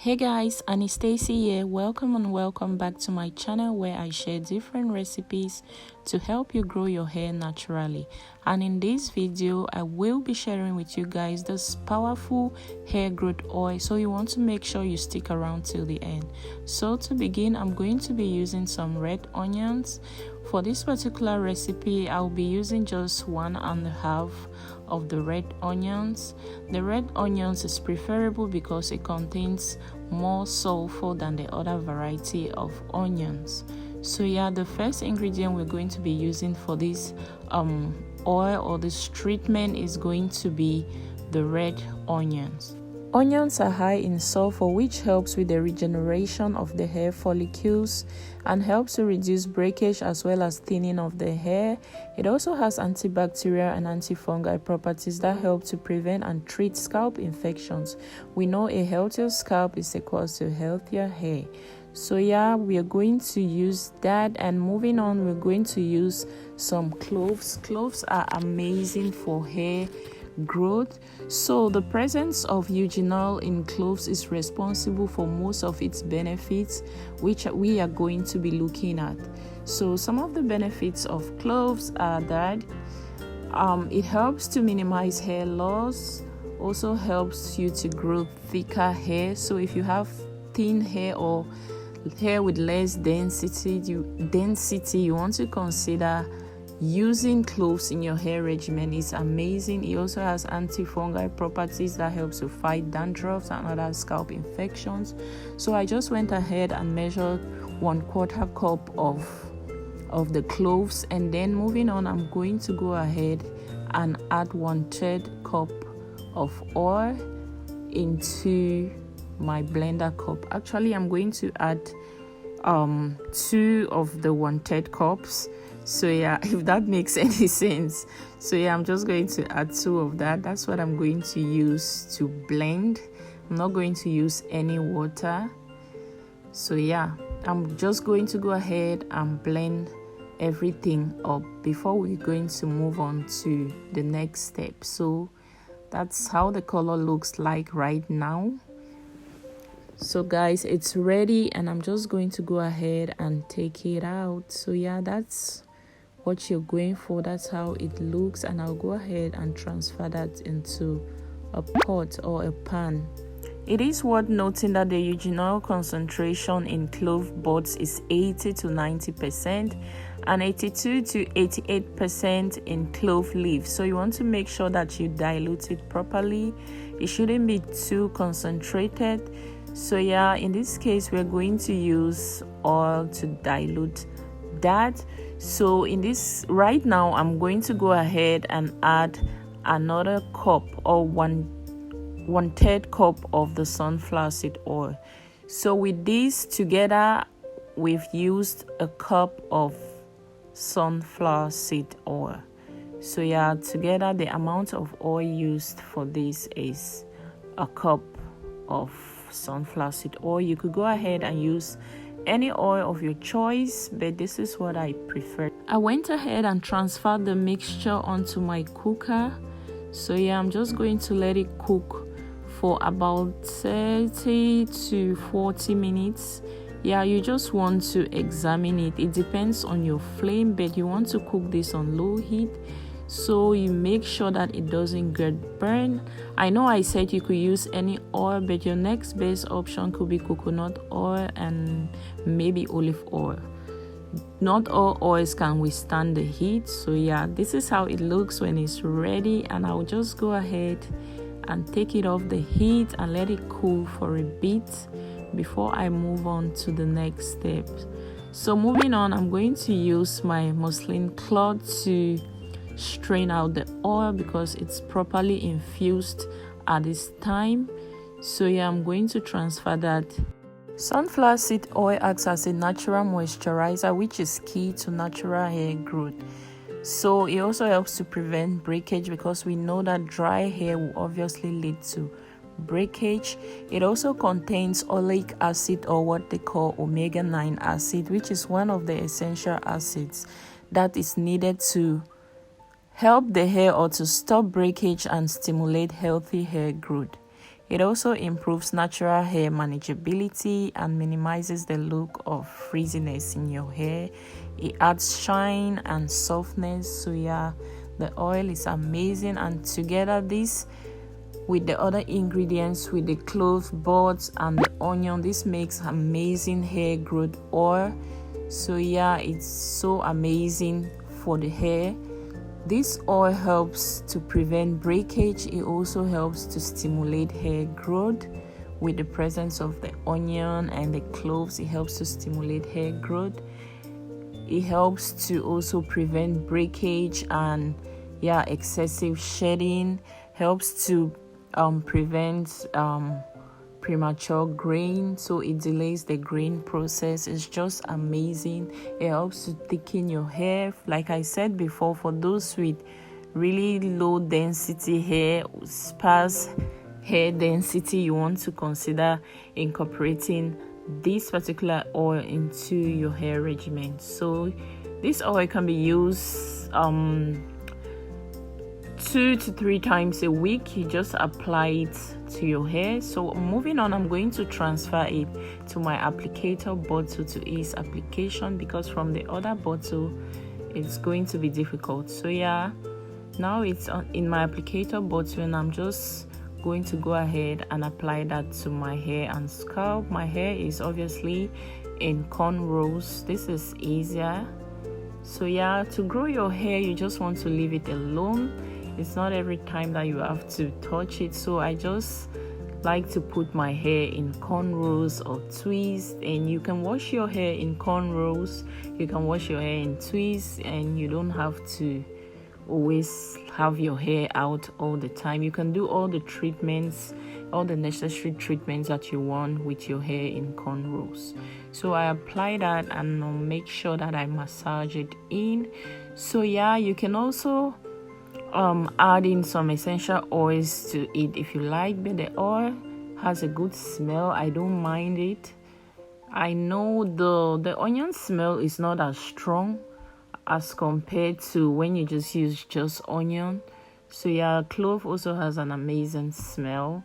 Hey guys, Annie Stacey here. Welcome and welcome back to my channel where I share different recipes to help you grow your hair naturally. And in this video, I will be sharing with you guys this powerful hair growth oil, so you want to make sure you stick around till the end. So to begin, I'm going to be using some red onions. For this particular recipe, I'll be using just 1.5 of the red onions. The red onions is preferable because it contains more sulfur than the other variety of onions. So yeah, the first ingredient we're going to be using for this oil or this treatment is going to be the red onions. Onions are high in sulfur, which helps with the regeneration of the hair follicles and helps to reduce breakage as well as thinning of the hair. It also has antibacterial and antifungal properties that help to prevent and treat scalp infections. We know a healthier scalp is equals to healthier hair. So yeah, we are going to use that, and moving on, we're going to use some cloves. Cloves are amazing for hair growth. So the presence of eugenol in cloves is responsible for most of its benefits, which we are going to be looking at. So some of the benefits of cloves are that it helps to minimize hair loss, also helps you to grow thicker hair. So if you have thin hair or hair with less density, you want to consider using cloves in your hair regimen. Is amazing. It also has antifungal properties that helps to fight dandruff and other scalp infections. So I just went ahead and measured 1/4 cup of the cloves, and then moving on, I'm going to go ahead and add 1/3 cup of oil into my blender cup. Actually, I'm going to add 2 of the 1/3 cups. So yeah, if that makes any sense. So yeah, I'm just going to add 2 of that. That's what I'm going to use to blend. I'm not going to use any water. So yeah, I'm just going to go ahead and blend everything up before we're going to move on to the next step. So that's how the color looks like right now. So guys, it's ready, and I'm just going to go ahead and take it out. So yeah, that's what you're going for. That's how it looks, and I'll go ahead and transfer that into a pot or a pan. It is worth noting that the eugenol concentration in clove buds is 80 to 90% and 82 to 88% in clove leaves. So you want to make sure that you dilute it properly. It shouldn't be too concentrated. So yeah, in this case, we're going to use oil to dilute that. So in this right now, I'm going to go ahead and add another cup or 1/3 cup of the sunflower seed oil. So with this together, we've used a cup of sunflower seed oil. So yeah, together the amount of oil used for this is a cup of sunflower seed oil. You could go ahead and use any oil of your choice, but this is what I prefer. I went ahead and transferred the mixture onto my cooker. So yeah, I'm just going to let it cook for about 30 to 40 minutes. Yeah, you just want to examine it. It depends on your flame, but you want to cook this on low heat, so you make sure that it doesn't get burned. I know I said you could use any oil, but your next best option could be coconut oil and maybe olive oil. Not all oils can withstand the heat. So yeah, this is how it looks when it's ready, and I'll just go ahead and take it off the heat and let it cool for a bit before I move on to the next step. So moving on, I'm going to use my muslin cloth to strain out the oil because it's properly infused at this time. So yeah, I'm going to transfer that. Sunflower seed oil acts as a natural moisturizer, which is key to natural hair growth. So it also helps to prevent breakage because we know that dry hair will obviously lead to breakage. It also contains oleic acid, or what they call omega-9 acid, which is one of the essential acids that is needed to help the hair or to stop breakage and stimulate healthy hair growth. It also improves natural hair manageability and minimizes the look of frizziness in your hair. It adds shine and softness. So yeah, the oil is amazing, and together this with the other ingredients, with the clove buds and the onion, this makes amazing hair growth oil. So yeah, it's so amazing for the hair. This oil helps to prevent breakage. It also helps to stimulate hair growth. With the presence of the onion and the cloves, it helps to stimulate hair growth. It helps to also prevent breakage and excessive shedding. Helps to prevent premature graying, so it delays the graying process. It's just amazing. It helps to thicken your hair. Like I said before, for those with really low density hair, sparse hair density, you want to consider incorporating this particular oil into your hair regimen. So this oil can be used 2 to 3 times a week. You just apply it to your hair. So moving on, I'm going to transfer it to my applicator bottle to ease application, because from the other bottle it's going to be difficult. So yeah, now it's in my applicator bottle, and I'm just going to go ahead and apply that to my hair and scalp. My hair is obviously in cornrows. This is easier. So yeah, to grow your hair, you just want to leave it alone. It's not every time that you have to touch it. So I just like to put my hair in cornrows or twists, and you can wash your hair in cornrows, you can wash your hair in twists, and you don't have to always have your hair out all the time. You can do all the treatments, all the necessary treatments that you want with your hair in cornrows. So I apply that and I'll make sure that I massage it in. So yeah, you can also add in some essential oils to it if you like, but the oil has a good smell. I don't mind it. I know the onion smell is not as strong as compared to when you just use just onion. So yeah, clove also has an amazing smell.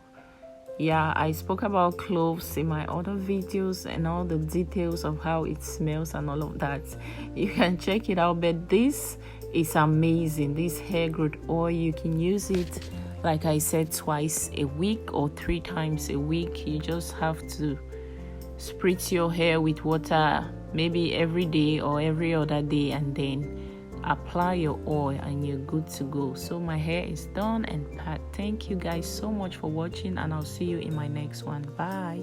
Yeah, I spoke about cloves in my other videos and all the details of how it smells and all of that. You can check it out, but this is amazing. This hair growth oil, you can use it, like I said, twice a week or 3 times a week. You just have to spritz your hair with water maybe every day or every other day, and then apply your oil and you're good to go. So my hair is done and packed. Thank you guys so much for watching, and I'll see you in my next one. Bye.